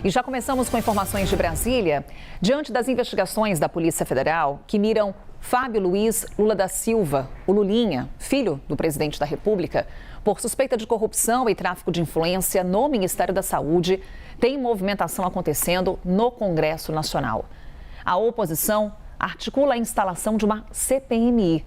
E já começamos com informações de Brasília. Diante das investigações da Polícia Federal que miram Fábio Luiz Lula da Silva, o Lulinha, filho do presidente da República, por suspeita de corrupção e tráfico de influência no Ministério da Saúde, tem movimentação acontecendo no Congresso Nacional. A oposição articula a instalação de uma CPMI.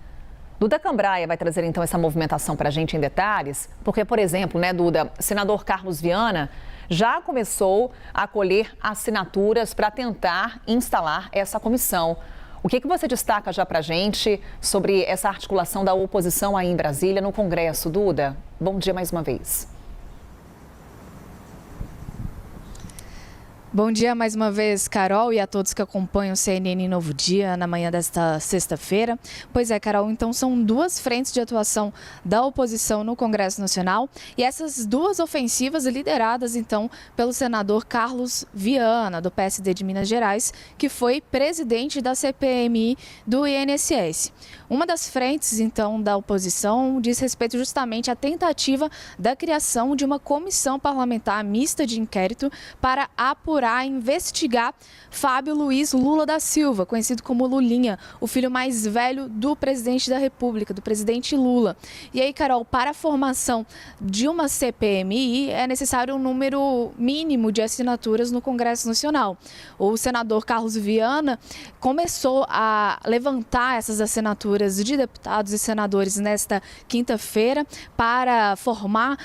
Duda Cambraia vai trazer então essa movimentação para a gente em detalhes, porque, por exemplo, Duda, senador Carlos Viana já começou a colher assinaturas para tentar instalar essa comissão. O que você destaca já para a gente sobre essa articulação da oposição aí em Brasília, no Congresso, Duda? Bom dia mais uma vez. Bom dia mais uma vez, Carol, e a todos que acompanham o CNN Novo Dia na manhã desta sexta-feira. Pois é, Carol, então são duas frentes de atuação da oposição no Congresso Nacional e essas duas ofensivas lideradas, então, pelo senador Carlos Viana, do PSD de Minas Gerais, que foi presidente da CPMI do INSS. Uma das frentes, então, da oposição diz respeito justamente à tentativa da criação de uma comissão parlamentar mista de inquérito para apurar e investigar Fábio Luiz Lula da Silva, conhecido como Lulinha, o filho mais velho do presidente da República, do presidente Lula. E aí, Carol, para a formação de uma CPMI é necessário um número mínimo de assinaturas no Congresso Nacional. O senador Carlos Viana começou a levantar essas assinaturas de deputados e senadores nesta quinta-feira para formar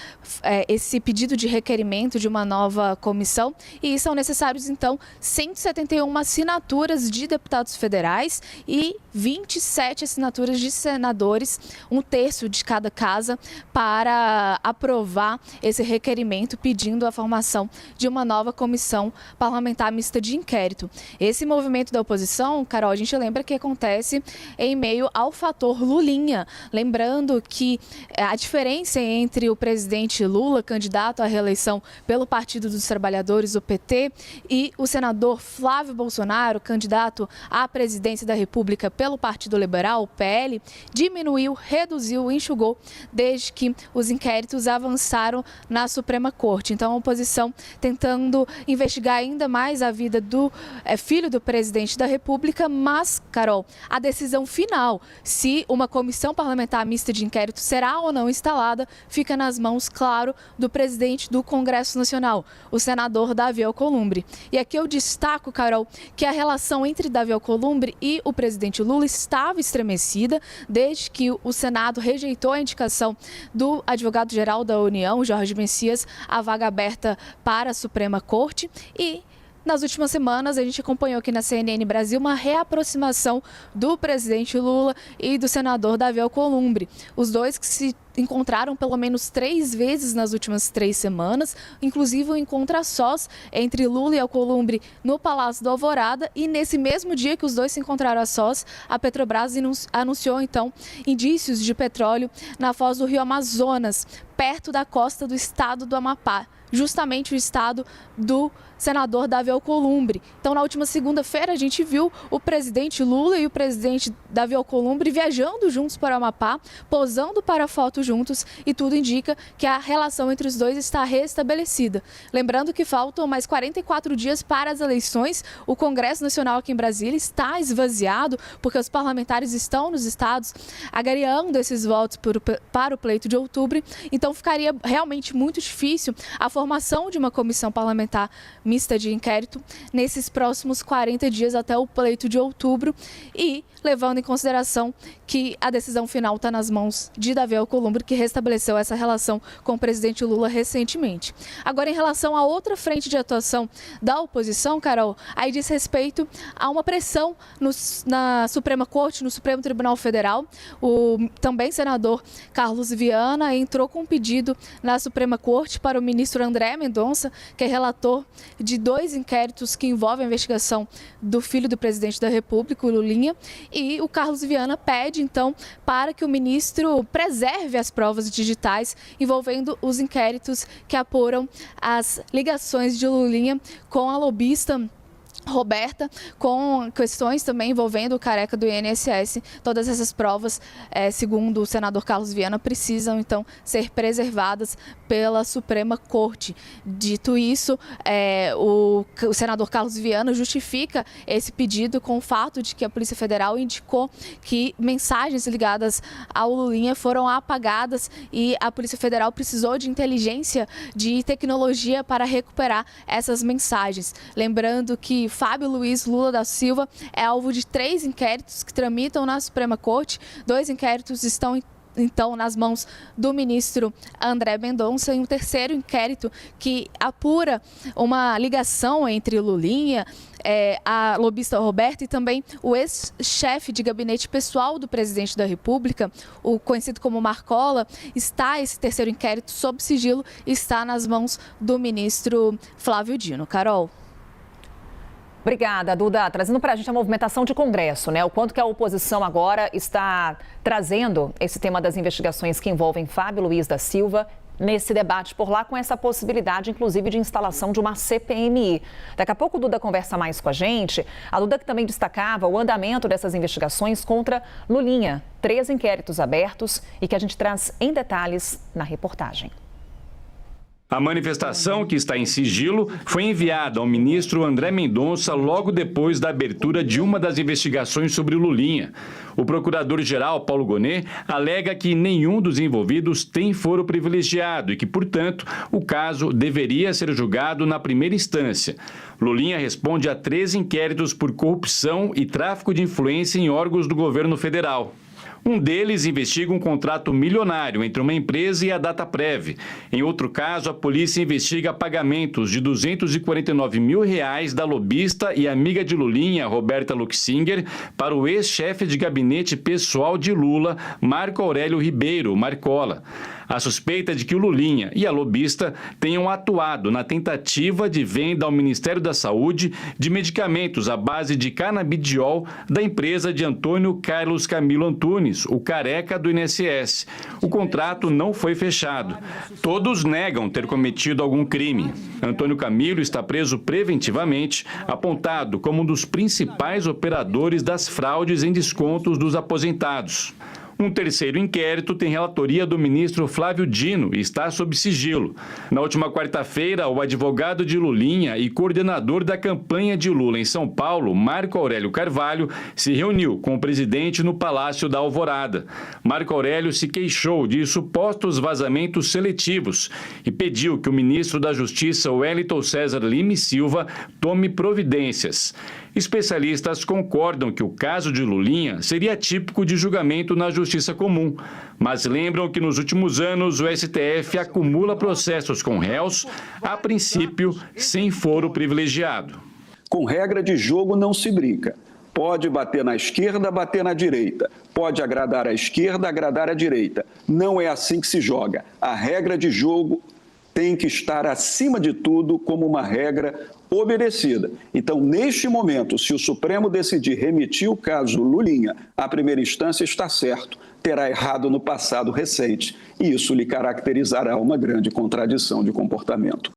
esse pedido de requerimento de uma nova comissão, e são necessários, então, 171 assinaturas de deputados federais e 27 assinaturas de senadores, um terço de cada casa, para aprovar esse requerimento pedindo a formação de uma nova comissão parlamentar mista de inquérito. Esse movimento da oposição, Carol, a gente lembra que acontece em meio ao fator Lulinha. Lembrando que a diferença entre o presidente Lula, candidato à reeleição pelo Partido dos Trabalhadores, o PT, e o senador Flávio Bolsonaro, candidato à presidência da República pelo Partido Liberal, o PL, diminuiu, reduziu, enxugou desde que os inquéritos avançaram na Suprema Corte. Então, a oposição tentando investigar ainda mais a vida do filho do presidente da República, mas, Carol, a decisão final, se uma comissão parlamentar mista de inquérito será ou não instalada, fica nas mãos, claro, do presidente do Congresso Nacional, o senador Davi Alcolumbre. E aqui eu destaco, Carol, que a relação entre Davi Alcolumbre e o presidente Lula estava estremecida desde que o Senado rejeitou a indicação do advogado-geral da União, Jorge Messias, a vaga aberta para a Suprema Corte. E nas últimas semanas, a gente acompanhou aqui na CNN Brasil uma reaproximação do presidente Lula e do senador Davi Alcolumbre. Os dois que se encontraram pelo menos 3 vezes nas últimas 3 semanas, inclusive um encontro a sós entre Lula e Alcolumbre no Palácio do Alvorada, e nesse mesmo dia que os dois se encontraram a sós, a Petrobras anunciou então indícios de petróleo na foz do Rio Amazonas, perto da costa do estado do Amapá, justamente o estado do senador Davi Alcolumbre. Então, na última segunda-feira, a gente viu o presidente Lula e o presidente Davi Alcolumbre viajando juntos para o Amapá, posando para foto juntos, e tudo indica que a relação entre os dois está restabelecida. Lembrando que faltam mais 44 dias para as eleições, o Congresso Nacional aqui em Brasília está esvaziado, porque os parlamentares estão nos estados agariando esses votos para o pleito de outubro, então ficaria realmente muito difícil a formação de uma comissão parlamentar mista de inquérito nesses próximos 40 dias até o pleito de outubro, e levando em consideração que a decisão final está nas mãos de Davi Alcolumbre, que restabeleceu essa relação com o presidente Lula recentemente. Agora, em relação a outra frente de atuação da oposição, Carol, aí diz respeito a uma pressão na Suprema Corte, no Supremo Tribunal Federal. O também senador Carlos Viana entrou com um pedido na Suprema Corte para o ministro André Mendonça, que é relator de 2 inquéritos que envolvem a investigação do filho do presidente da República, o Lulinha, e o Carlos Viana pede, então, para que o ministro preserve as provas digitais envolvendo os inquéritos que apuram as ligações de Lulinha com a lobista Roberta, com questões também envolvendo o careca do INSS. Todas essas provas, segundo o senador Carlos Viana, precisam então ser preservadas pela Suprema Corte. Dito isso, o senador Carlos Viana justifica esse pedido com o fato de que a Polícia Federal indicou que mensagens ligadas ao Lulinha foram apagadas e a Polícia Federal precisou de inteligência, de tecnologia para recuperar essas mensagens. Lembrando que Fábio Luiz Lula da Silva é alvo de 3 inquéritos que tramitam na Suprema Corte. 2 inquéritos estão então nas mãos do ministro André Mendonça e um terceiro inquérito que apura uma ligação entre Lulinha, a lobista Roberta e também o ex-chefe de gabinete pessoal do presidente da República, o conhecido como Marcola. Esse terceiro inquérito sob sigilo está nas mãos do ministro Flávio Dino. Carol. Obrigada, Duda. Trazendo para a gente a movimentação de Congresso, né? O quanto que a oposição agora está trazendo esse tema das investigações que envolvem Fábio Luiz da Silva nesse debate por lá, com essa possibilidade, inclusive, de instalação de uma CPMI. Daqui a pouco o Duda conversa mais com a gente. A Duda que também destacava o andamento dessas investigações contra Lulinha. 3 inquéritos abertos e que a gente traz em detalhes na reportagem. A manifestação, que está em sigilo, foi enviada ao ministro André Mendonça logo depois da abertura de uma das investigações sobre Lulinha. O procurador-geral, Paulo Gonet, alega que nenhum dos envolvidos tem foro privilegiado e que, portanto, o caso deveria ser julgado na primeira instância. Lulinha responde a 13 inquéritos por corrupção e tráfico de influência em órgãos do governo federal. Um deles investiga um contrato milionário entre uma empresa e a Dataprev. Em outro caso, a polícia investiga pagamentos de R$249 mil da lobista e amiga de Lulinha, Roberta Luxinger, para o ex-chefe de gabinete pessoal de Lula, Marco Aurélio Ribeiro, Marcola. A suspeita de que o Lulinha e a lobista tenham atuado na tentativa de venda ao Ministério da Saúde de medicamentos à base de canabidiol da empresa de Antônio Carlos Camilo Antunes, o careca do INSS. O contrato não foi fechado. Todos negam ter cometido algum crime. Antônio Camilo está preso preventivamente, apontado como um dos principais operadores das fraudes em descontos dos aposentados. Um terceiro inquérito tem relatoria do ministro Flávio Dino e está sob sigilo. Na última quarta-feira, o advogado de Lulinha e coordenador da campanha de Lula em São Paulo, Marco Aurélio Carvalho, se reuniu com o presidente no Palácio da Alvorada. Marco Aurélio se queixou de supostos vazamentos seletivos e pediu que o ministro da Justiça, Wellington César Lima e Silva, tome providências. Especialistas concordam que o caso de Lulinha seria típico de julgamento na Justiça Comum, mas lembram que nos últimos anos o STF acumula processos com réus, a princípio, sem foro privilegiado. Com regra de jogo não se brinca. Pode bater na esquerda, bater na direita. Pode agradar a esquerda, agradar a direita. Não é assim que se joga. A regra de jogo tem que estar, acima de tudo, como uma regra obedecida. Então, neste momento, se o Supremo decidir remitir o caso Lulinha à primeira instância, está certo, terá errado no passado recente, e isso lhe caracterizará uma grande contradição de comportamento.